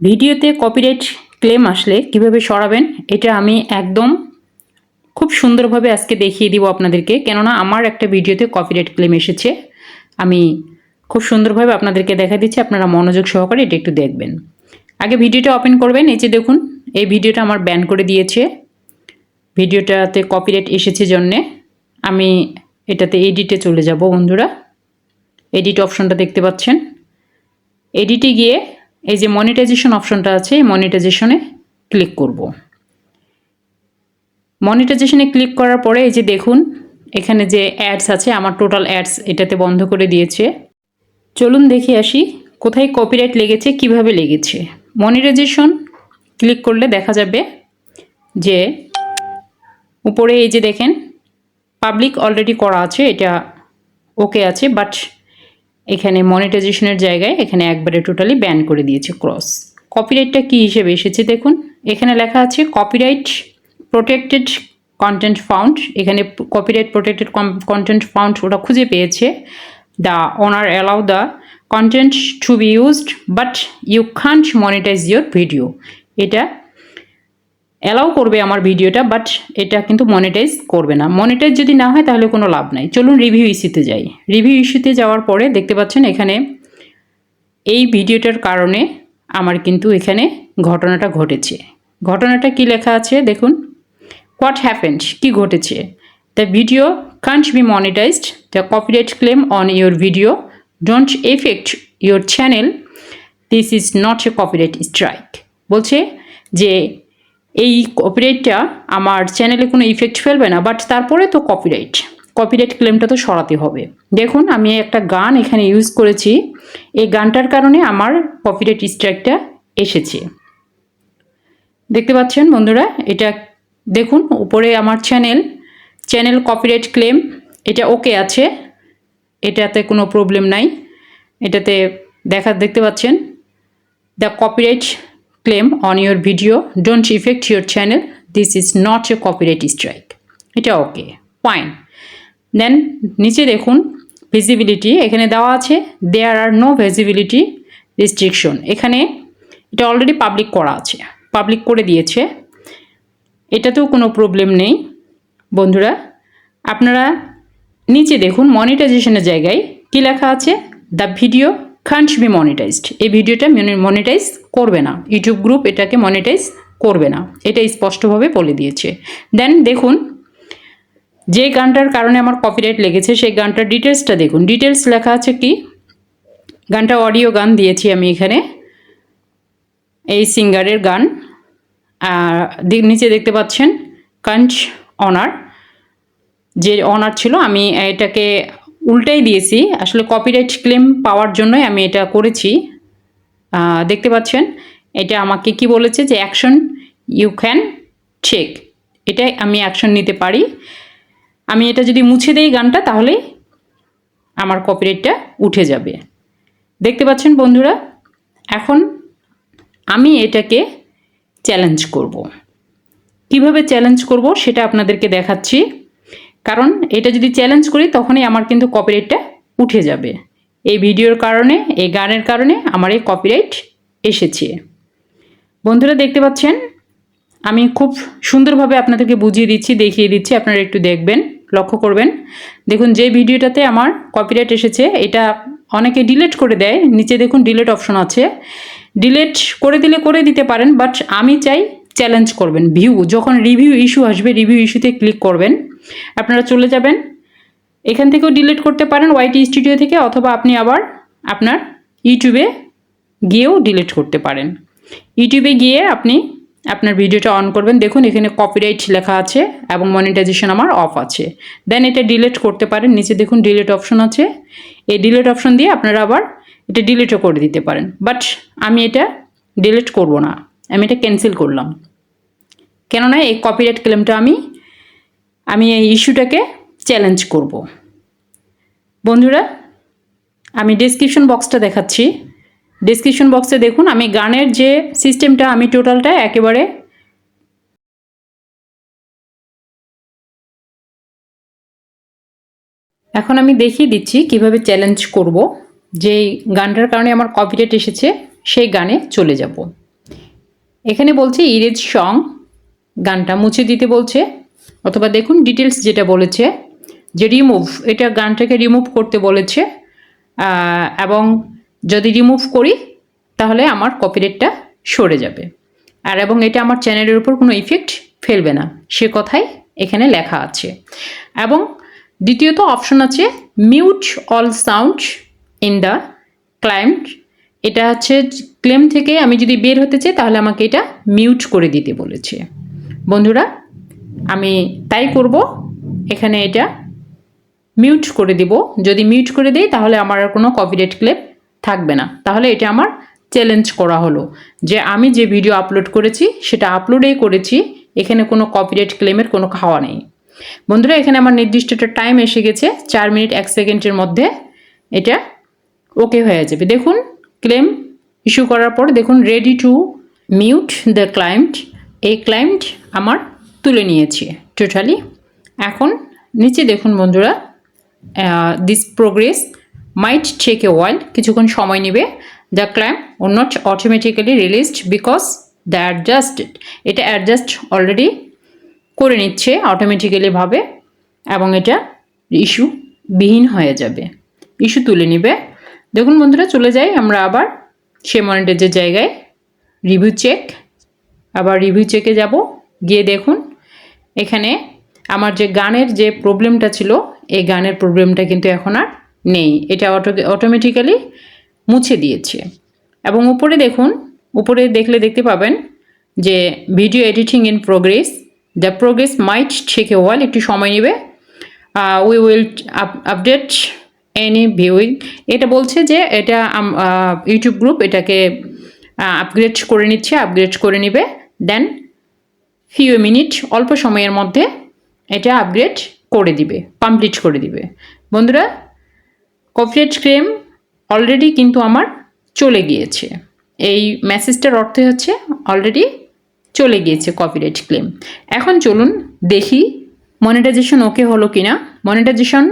ভিডিওতে copyright claim আসলে কিভাবে সরাবেন এটা আমি একদম খুব সুন্দরভাবে আজকে দেখিয়ে দিব আপনাদেরকে, কেননা আমার একটা ভিডিওতে কপিরাইট ক্লেম এসেছে। আমি খুব সুন্দরভাবে আপনাদেরকে দেখা দিচ্ছি, আপনারা মনোযোগ সহকারে এটা একটু দেখবেন। আগে ভিডিওটা ওপেন করবেন। এই যে দেখুন, এই ভিডিওটা আমার ব্যান করে দিয়েছে। ভিডিওটাতে কপিরাইট এসেছে জন্যে আমি এটাতে এডিটে চলে যাব। বন্ধুরা, এডিট অপশনটা দেখতে পাচ্ছেন। এডিটে গিয়ে এই যে মনিটাইজেশন অপশনটা আছে, এই মনিটাইজেশনে ক্লিক করব। মনিটাইজেশনে ক্লিক করার পরে এই যে দেখুন, এখানে যে অ্যাডস আছে, আমার টোটাল অ্যাডস এটাতে বন্ধ করে দিয়েছে। চলুন দেখে আসি কোথায় কপিরাইট লেগেছে, কিভাবে লেগেছে। মনিটাইজেশন ক্লিক করলে দেখা যাবে যে উপরে এই যে দেখেন পাবলিক অলরেডি করা আছে, এটা ওকে আছে, বাট এখানে মনিটাইজেশনের জায়গায় এখানে একবারে টোটালি ব্যান করে দিয়েছে ক্রস। কপিরাইটটা কী হিসেবে এসেছে দেখুন, এখানে লেখা আছে কপিরাইট প্রোটেক্টেড কন্টেন্ট ফাউন্ড। এখানে কপিরাইট প্রোটেক্টেড কন্টেন্ট ফাউন্ড ওটা খুঁজে পেয়েছে। The owner allow the content to be used but you can't monetise your video. এটা অ্যালাউ করবে আমার ভিডিওটা, বাট এটা কিন্তু মনিটাইজ করবে না। মনিটাইজ যদি না হয় তাহলে কোনো লাভ নাই। চলুন রিভিউ ইস্যুতে যাই। রিভিউ ইস্যুতে যাওয়ার পরে দেখতে পাচ্ছেন এখানে এই ভিডিওটার কারণে আমার কিন্তু এখানে ঘটনাটা ঘটেছে। ঘটনাটা কি লেখা আছে দেখুন, হোয়াট হ্যাপেন্ড, কি ঘটেছে। The video can't be monetised, the copyright claim on your video don't effect your channel, this is not a copyright strike. বলছে যে এই কপিরাইটটা আমার চ্যানেলে কোনো ইফেক্ট ফেলবে না, বাট তারপরে তো কপিরাইট ক্লেমটা তো সরাতে হবে। দেখুন আমি একটা গান এখানে ইউজ করেছি, এই গানটার কারণে আমার কপিরাইট স্ট্রাইকটা এসেছে। দেখতে পাচ্ছেন বন্ধুরা, এটা দেখুন উপরে আমার চ্যানেল কপিরাইট ক্লেম এটা ওকে আছে, এটাতে কোনো প্রবলেম নাই। এটাতে দেখতে পাচ্ছেন the copyright claim on your video don't affect your channel, this is not a copyright strike, এটা ওকে ফাইন। দেন নিচে দেখুন ভিজিবিলিটি, এখানে দেওয়া আছে দেয়ার আর নো ভিজিবিলিটি রেস্ট্রিকশন। এখানে এটা অলরেডি পাবলিক করা আছে, পাবলিক করে দিয়েছে, এটাতেও কোনো প্রবলেম নেই। বন্ধুরা আপনারা নিচে দেখুন মনিটাইজেশনের জায়গায় কি লেখা আছে, the video can't be monetised. এই ভিডিওটা মনিটাইজ করবে না, ইউটিউব গ্রুপ এটাকে মনিটাইজ করবে না, এটা স্পষ্টভাবে বলে দিয়েছে। দেন দেখুন যে গানটার কারণে আমার কপিরাইট লেগেছে সেই গানটার ডিটেলসটা দেখুন। ডিটেলস লেখা আছে কি, গানটা অডিও গান দিয়েছি আমি এখানে, এই সিঙ্গারের গান। নিচে দেখতে পাচ্ছেন কান্ট অনার, যে অনার ছিল আমি এটাকে উল্টাই দিয়েছি, আসলে কপিরাইট ক্লেম পাওয়ার জন্যই আমি এটা করেছি। দেখতে পাচ্ছেন এটা আমাকে কি বলেছে যে অ্যাকশন ইউ ক্যান চেক, এটাই আমি অ্যাকশন নিতে পারি। আমি এটা যদি মুছে দেই গানটা তাহলে আমার কপিরাইটটা উঠে যাবে। দেখতে পাচ্ছেন বন্ধুরা, এখন আমি এটাকে চ্যালেঞ্জ করব। কিভাবে চ্যালেঞ্জ করব সেটা আপনাদেরকে দেখাচ্ছি, কারণ এটা যদি চ্যালেঞ্জ করি তখনই আমার কিন্তু কপিরাইটটা উঠে যাবে। এই ভিডিওর কারণে, এই গানের কারণে আমার এই কপিরাইট এসেছে। বন্ধুরা দেখতে পাচ্ছেন আমি খুব সুন্দরভাবে আপনাদেরকে বুঝিয়ে দিচ্ছি, দেখিয়ে দিচ্ছি, আপনারা একটু দেখবেন, লক্ষ্য করবেন। দেখুন যে ভিডিওটাতে আমার কপিরাইট এসেছে এটা অনেকে ডিলিট করে দেয়, নিচে দেখুন ডিলিট অপশন আছে, ডিলিট করে দিলে করে দিতে পারেন, বাট আমি চাই চ্যালেঞ্জ করবেন। যখন রিভিউ ইস্যু আসবে, রিভিউ ইস্যুতে ক্লিক করবেন, আপনারা চলে যাবেন, এখান থেকেও ডিলিট করতে পারেন ওয়াইটি স্টুডিও থেকে, অথবা আপনি আবার আপনার ইউটিউবে গিয়েও ডিলিট করতে পারেন। ইউটিউবে গিয়ে আপনি আপনার ভিডিওটা অন করবেন, দেখুন এখানে কপিরাইট লেখা আছে এবং মনিটাইজেশন আমার অফ আছে। দেন এটা ডিলিট করতে পারেন, নিচে দেখুন ডিলিট অপশন আছে, এই ডিলিট অপশন দিয়ে আপনারা আবার এটা ডিলিটও করে দিতে পারেন, বাট আমি এটা ডিলিট করব না, আমি এটা ক্যান্সেল করলাম। কেননা এই কপিরাইট ক্লেমটা আমি এই ইস্যুটাকে চ্যালেঞ্জ করব। বন্ধুরা আমি ডেসক্রিপশন বক্সটা দেখাচ্ছি, ডেসক্রিপশন বক্সে দেখুন আমি গানের যে সিস্টেমটা আমি টোটালটা একেবারে এখন আমি দেখিয়ে দিচ্ছি কিভাবে চ্যালেঞ্জ করব। যেই গানটার কারণে আমার কপিরাইট এসেছে সেই গানে চলে যাব। এখানে বলছে ইরেজ সং, গানটা মুছে দিতে বলছে, অথবা দেখুন ডিটেলস যেটা বলেছে যে রিমুভ, এটা গানটাকে রিমুভ করতে বলেছে। এবং যদি রিমুভ করি তাহলে আমার কপিরাইটটা সরে যাবে, আর এবং এটা আমার চ্যানেলের উপর কোনো ইফেক্ট ফেলবে না, সে কথাই এখানে লেখা আছে। এবং দ্বিতীয়ত অপশন আছে mute all sound in the client, এটা হচ্ছে ক্লেম থেকে আমি যদি বের হতে চাই তাহলে আমাকে এটা মিউট করে দিতে বলেছে। বন্ধুরা আমি তাই করব, এখানে এটা মিউট করে দিব। যদি মিউট করে দিই তাহলে আমার আর কোনো কপিরাইট ক্লেম থাকবে না, তাহলে এটা আমার চ্যালেঞ্জ করা হলো যে আমি যে ভিডিও আপলোড করেছি সেটা আপলোডেই করেছি, এখানে কোনো কপিরাইট ক্লেমের কোনো খাওয়া নেই। বন্ধুরা এখানে আমার নির্দিষ্ট একটা টাইম এসে গেছে, 4 মিনিট 1 সেকেন্ডের মধ্যে এটা ওকে হয়ে যাবে। দেখুন ক্লেম ইস্যু করার পর দেখুন ready to mute the client, এই ক্লায়েন্ট আমার তুলে নিয়েছে টোটালি। এখন নিচে দেখুন বন্ধুরা, this progress might take a while, কিছুক্ষণ সময় নেবে। The claim are not automatically released because the adjusted, এটা অ্যাডজাস্ট অলরেডি করে নিচ্ছে অটোমেটিক্যালিভাবে, এবং এটা ইস্যু বিহীন হয়ে যাবে, ইস্যু তুলে নেবে। দেখুন বন্ধুরা চলে যাই আমরা আবার সে মনিটরের জায়গায়, রিভিউ চেক, আবার রিভিউ চেকে যাব। গিয়ে দেখুন এখানে আমার যে গানের যে প্রবলেমটা ছিল এই গানের প্রবলেমটা কিন্তু এখন আর নেই, এটা অটোমেটিক্যালি মুছে দিয়েছে। এবং উপরে দেখুন, উপরে দেখলে দেখতে পাবেন যে video editing in progress, the progress might take a while, একটু সময় নেবে। We will update any viewing, এটা বলছে যে এটা ইউটিউব গ্রুপ এটাকে আপগ্রেড করে নিচ্ছে, আপগ্রেড করে নেবে, দেন ফিউ মিনিট, অল্প সময়ের মধ্যে এটা আপগ্রেড করে দিবে, কমপ্লিট করে দিবে। বন্ধুরা কপিরাইট ক্লেম অলরেডি কিন্তু আমার চলে গিয়েছে, এই মেসেজটার অর্থ হচ্ছে অলরেডি চলে গিয়েছে কপিরাইট ক্লেম। এখন চলুন দেখি মনিটাইজেশন ওকে হলো কিনা। মনিটাইজেশন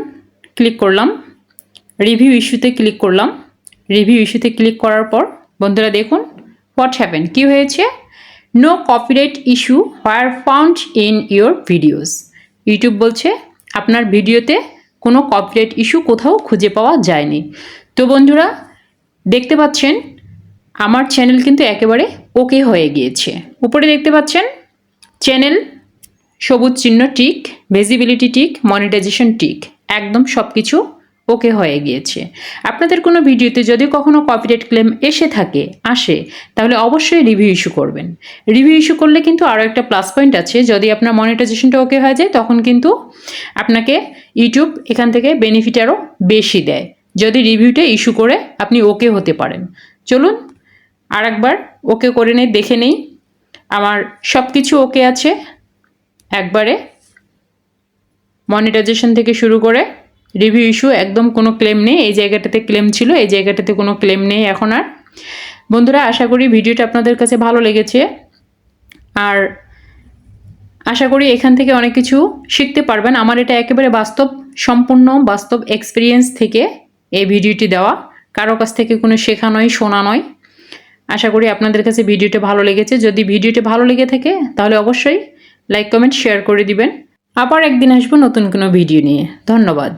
ক্লিক করলাম, রিভিউ ইস্যুতে ক্লিক করলাম। রিভিউ ইস্যুতে ক্লিক করার পর বন্ধুরা দেখুন হোয়াট হ্যাপেন, কি হয়েছে, no copyright issue where found in your videos. YouTube বলছে আপনার ভিডিওতে কোনো কপিরাইট ইস্যু কোথাও খুঁজে পাওয়া যায়নি। তো বন্ধুরা দেখতে পাচ্ছেন আমার চ্যানেল কিন্তু একেবারে ওকে হয়ে গিয়েছে। উপরে দেখতে পাচ্ছেন চ্যানেল সবুজ চিহ্ন tick, visibility tick, monetisation tick, একদম সব কিছু ওকে হয়ে গিয়েছে। আপনাদের কোনো ভিডিওতে যদি কখনো কপিরাইট ক্লেম আসে তাহলে অবশ্যই রিভিউ ইস্যু করবেন। রিভিউ ইস্যু করলে কিন্তু আরও একটা প্লাস পয়েন্ট আছে, যদি আপনার মনিটাইজেশনটা ওকে হয়ে যায় তখন কিন্তু আপনাকে ইউটিউব এখান থেকে বেনিফিট আরও বেশি দেয়, যদি রিভিউটা ইস্যু করে আপনি ওকে হতে পারেন। চলুন আরেকবার ওকে করে নেই, দেখে নেই আমার সব কিছু ওকে আছে একবারে, মনিটাইজেশন থেকে শুরু করে রিভিউ ইস্যু একদম কোনো ক্লেম নেই। এই জায়গাটাতে ক্লেম ছিল, এই জায়গাটাতে কোনো ক্লেম নেই এখন আর। বন্ধুরা আশা করি ভিডিওটা আপনাদের কাছে ভালো লেগেছে, আর আশা করি এখান থেকে অনেক কিছু শিখতে পারবেন। আমার এটা একেবারে সম্পূর্ণ বাস্তব এক্সপিরিয়েন্স থেকে এই ভিডিওটি দেওয়া, কারো কাছ থেকে কোনো শেখা নয়, শোনা নয়। আশা করি আপনাদের কাছে ভিডিওটা ভালো লেগেছে। যদি ভিডিওটা ভালো লেগে থাকে তাহলে অবশ্যই লাইক কমেন্ট শেয়ার করে দিবেন। আবার একদিন আসবো নতুন কোনো ভিডিও নিয়ে। ধন্যবাদ।